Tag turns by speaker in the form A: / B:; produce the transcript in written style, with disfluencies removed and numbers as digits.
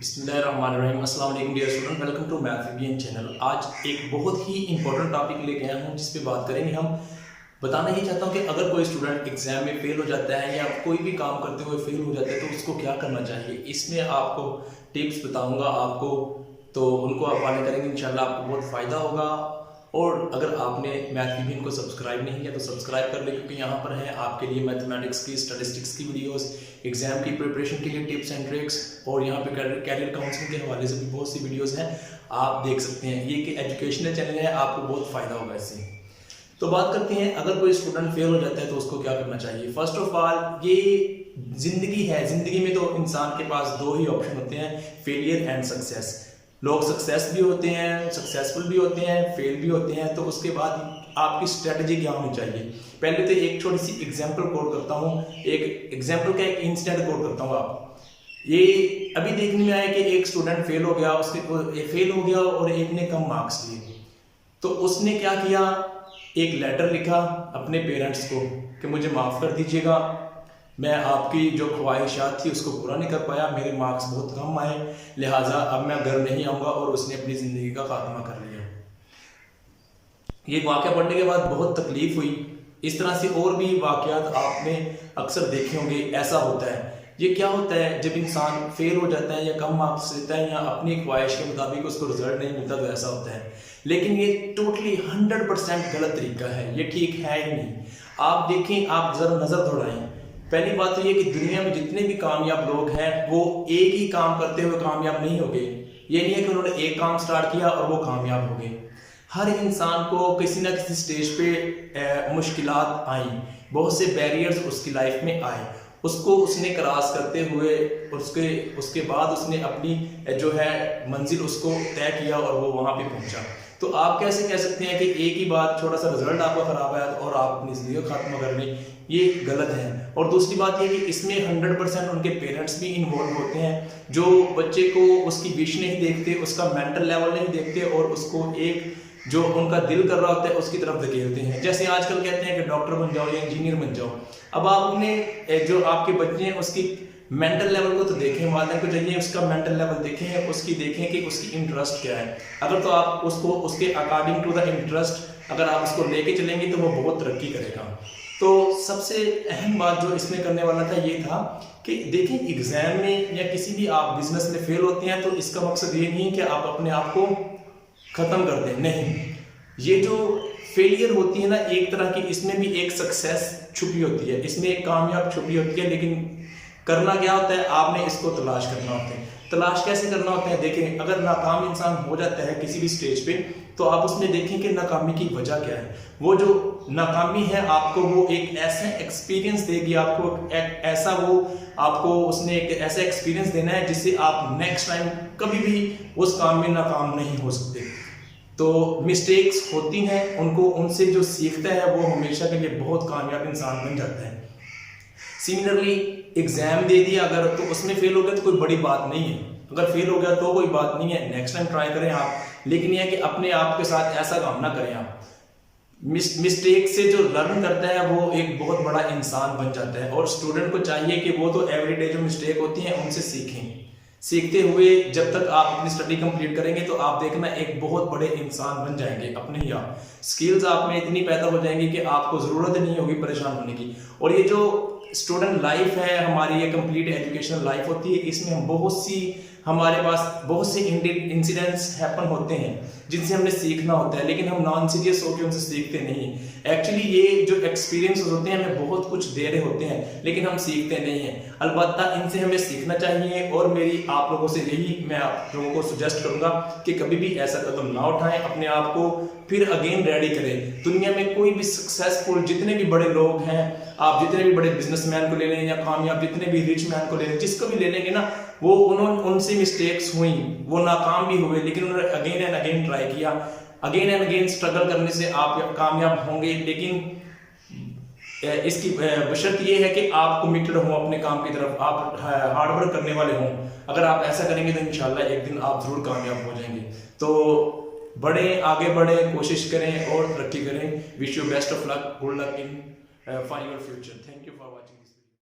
A: बिस्मिल्लाहिर्रहमानिर्रहीम। अस्सलाम वालेकुम dear student, welcome to Mathvian channel. आज एक बहुत ही इंपॉर्टेंट टॉपिक लेके आया हूँ जिस पे बात करेंगे हम। बताना ही चाहता हूँ कि अगर कोई स्टूडेंट एग्जाम में फेल हो जाता है या कोई भी काम करते हुए फेल हो जाता है तो उसको क्या करना चाहिए, इसमें आपको टिप्स बताऊंगा आपको, तो उनको आप फॉलो करेंगे इंशाल्लाह आपको बहुत फ़ायदा होगा। और अगर आपने मैथवियन को सब्सक्राइब नहीं किया तो सब्सक्राइब कर ले, क्योंकि यहाँ पर है आपके लिए मैथमेटिक्स की, स्टैटिस्टिक्स की वीडियोस, एग्जाम की प्रिपरेशन के लिए टिप्स एंड ट्रिक्स, और यहाँ पे कैरियर काउंसलिंग के हवाले से भी बहुत सी वीडियोस हैं, आप देख सकते हैं। ये कि एजुकेशनल चैनल है, आपको बहुत फ़ायदा होगा इससे। तो बात करते हैं, अगर कोई स्टूडेंट फेल हो जाता है तो उसको क्या करना चाहिए। फर्स्ट ऑफ ऑल, ये जिंदगी है, जिंदगी में तो इंसान के पास दो ही ऑप्शन होते हैं, फेलियर एंड सक्सेस। लोग सक्सेस भी होते हैं, सक्सेसफुल भी होते हैं, फेल भी होते हैं। तो उसके बाद आपकी स्ट्रेटजी क्या होनी चाहिए। पहले तो एक छोटी सी एग्जांपल कोट करता हूँ, एक एग्जांपल का एक इंसिडेंट कोट करता हूँ। आप ये अभी देखने में आया कि एक स्टूडेंट फेल हो गया, उसके फेल हो गया और एक ने कम मार्क्स लिए। तो उसने क्या किया, एक लेटर लिखा अपने पेरेंट्स को कि मुझे माफ़ कर दीजिएगा, मैं आपकी जो ख्वाहिशात थी उसको पूरा नहीं कर पाया, मेरे मार्क्स बहुत कम आए, लिहाजा अब मैं घर नहीं आऊँगा। और उसने अपनी ज़िंदगी का खात्मा कर लिया। ये वाक़या पढ़ने के बाद बहुत तकलीफ हुई। इस तरह से और भी वाक़यात आपने अक्सर देखे होंगे, ऐसा होता है। ये क्या होता है, जब इंसान फेल हो जाता है या कम मार्क्स लेता है या अपनी ख्वाहिश के मुताबिक उसको रिजल्ट नहीं मिलता तो ऐसा होता है। लेकिन ये टोटली 100% गलत तरीका है, ये ठीक है ही नहीं। आप देखें, आप ज़रा नज़र दौड़ाएं। पहली बात तो ये कि दुनिया में जितने भी कामयाब लोग हैं वो एक ही काम करते हुए कामयाब नहीं हो गए। ये नहीं है कि उन्होंने एक काम स्टार्ट किया और वो कामयाब हो गए। हर इंसान को किसी ना किसी स्टेज पे मुश्किलात आई, बहुत से बैरियर्स उसकी लाइफ में आए, उसको उसने क्रॉस करते हुए उसके बाद उसने अपनी जो है मंजिल उसको तय किया और वो वहाँ पे पहुँचा। तो आप कैसे कह सकते हैं कि एक ही बार छोटा सा रिजल्ट आपका खराब आया और आप अपनी जिंदगी को खत्म कर लें, ये गलत है। और दूसरी बात ये कि इसमें 100% उनके पेरेंट्स भी इन्वॉल्व होते हैं, जो बच्चे को उसकी विश नहीं देखते, उसका मेंटल लेवल नहीं देखते और उसको एक जो उनका दिल कर रहा होता है उसकी तरफ धकेलते हैं। जैसे आजकल कहते हैं कि डॉक्टर बन जाओ या इंजीनियर बन जाओ। अब आपने जो आपके बच्चे हैं उसकी मेंटल लेवल को तो देखें, वालिदैन को चाहिए उसका मेंटल लेवल देखें, उसकी देखें कि उसकी इंटरेस्ट क्या है। अगर तो आप उसको उसके अकॉर्डिंग टू द इंटरेस्ट अगर आप उसको लेके चलेंगे तो वो बहुत तरक्की करेगा। तो सबसे अहम बात जो इसमें करने वाला था ये था कि देखें, एग्जाम में या किसी भी आप बिजनेस में फेल होते हैं तो इसका मकसद ये नहीं है कि आप अपने आप को खत्म कर दें, नहीं। ये जो फेलियर होती है ना, एक तरह की, इसमें भी एक सक्सेस छुपी होती है, इसमें एक कामयाब छुपी होती है। लेकिन करना क्या होता है, आपने इसको तलाश करना होता है। तलाश कैसे करना होता है, देखें, अगर नाकाम इंसान हो जाता है किसी भी स्टेज पे तो आप उसमें देखें कि नाकामी की वजह क्या है। वो जो नाकामी है आपको वो एक ऐसा एक्सपीरियंस देगी, आपको एक ऐसा वो आपको उसने एक ऐसा एक्सपीरियंस देना है जिससे आप नेक्स्ट टाइम कभी भी उस काम में नाकाम नहीं हो सकते। तो मिस्टेक्स होती हैं, उनसे जो सीखता है वो हमेशा के लिए बहुत कामयाब इंसान बन जाता है। सिमिलरली एग्जाम दे दिया अगर, तो उसमें फेल हो गया तो कोई बड़ी बात नहीं है। अगर फेल हो गया तो कोई बात नहीं है, नेक्स्ट टाइम ट्राई करें आप। लेकिन यह है कि अपने आप के साथ ऐसा काम ना करें आप। मिस्टेक से जो लर्न करता है वो एक बहुत बड़ा इंसान बन जाता है। और स्टूडेंट को चाहिए कि वो तो एवरीडे जो मिस्टेक होती हैं उनसे सीखें। सीखते हुए जब तक आप अपनी स्टडी कंप्लीट करेंगे तो आप देखना एक बहुत बड़े इंसान बन जाएंगे अपने ही आप। स्किल्स आप में इतनी पैदा हो जाएंगी कि आपको ज़रूरत नहीं होगी परेशान होने की। और ये जो स्टूडेंट लाइफ है हमारी, ये कंप्लीट एजुकेशनल लाइफ होती है, इसमें हम हमारे पास बहुत से इंसिडेंट्स हैपन होते हैं जिनसे हमने सीखना होता है, लेकिन हम नॉन सीरियस होकर उनसे सीखते नहीं। एक्चुअली ये जो एक्सपीरियंस होते हैं हमें बहुत कुछ दे रहे होते हैं, लेकिन हम सीखते नहीं हैं। अलबत्ता इनसे हमें सीखना चाहिए। और मेरी आप लोगों से यही मैं आप लोगों को सजेस्ट करूंगा कि कभी भी ऐसा कदम ना उठाएं, अपने आप को फिर अगेन रेडी करें। दुनिया में कोई भी सक्सेसफुल जितने भी बड़े लोग हैं, आप जितने भी बड़े बिजनेसमैन को ले लें या कामयाब जितने भी रिच मैन को ले लें, जिसको भी ले लेंगे ना, वो उनसे मिस्टेक्स हुई, वो नाकाम भी हुए, लेकिन उन्होंने अगेन एंड अगेन ट्राई किया। अगेन एंड अगेन स्ट्रगल करने से आप कामयाब होंगे। लेकिन इसकी बशर्त ये है कि आप कमिटेड हो अपने काम की तरफ, आप हार्डवर्क करने वाले हों। अगर आप ऐसा करेंगे तो इंशाल्लाह एक दिन आप जरूर कामयाब हो जाएंगे। तो बढ़ें, आगे बढ़ें, कोशिश करें और तरक्की करें। Wish you best of luck, good luck in find your future. Thank you for watching.